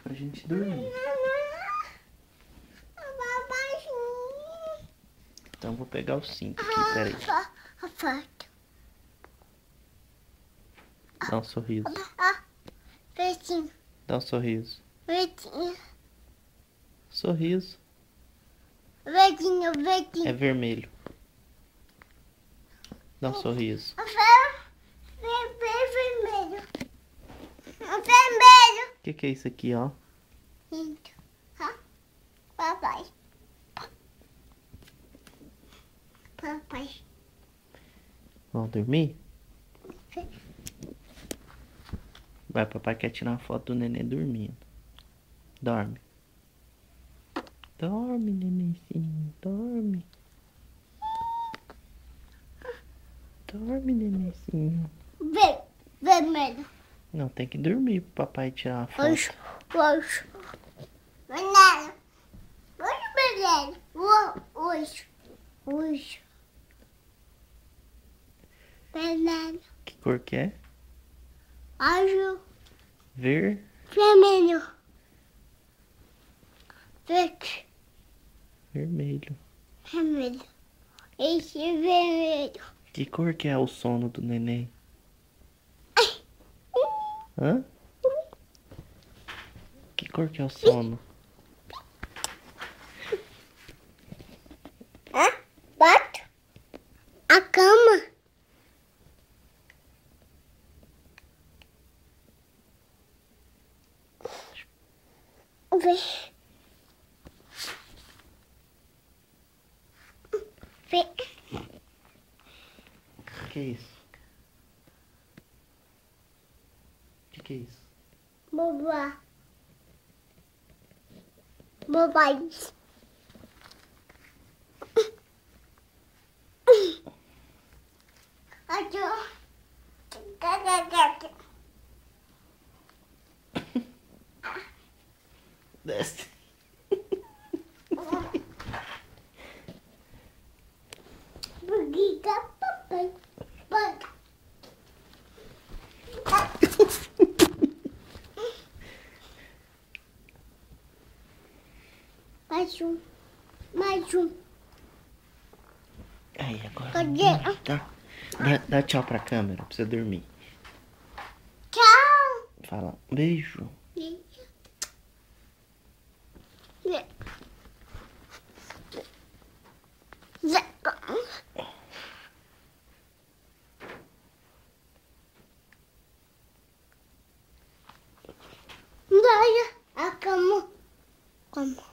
pra gente dormir. Então vou pegar o cinto aqui, peraí. Dá um sorriso. Verdinho. Dá um sorriso. Verdinho. Sorriso. Verdinho, verdinho. É vermelho. Dá um sorriso. Vermelho. Vermelho. O que é isso aqui, ó? Lindo. Papai. Papai. Vamos dormir? Vai, papai quer tirar uma foto do neném dormindo. Dorme. Dorme, nenenzinho. Dorme. Dorme, nenenzinho. Vermelho. Não, tem que dormir pro papai tirar uma foto. Roxo. Vermelho. Vermelho. Roxo. Vermelho. Que cor que é? Azul. Vermelho. Verde. Vermelho. Vermelho. Esse é vermelho. Que cor que é o sono do neném? Hã? Que cor que é o sono? Bato. A cama. Vê. Que é isso? Que é isso? Bobais. Desce. Bugiga, papai. Banga. Mais um. Aí, agora. Cadê? Tá. Dá tchau pra câmera, pra você dormir. Tchau. Fala, beijo. A cama. Como?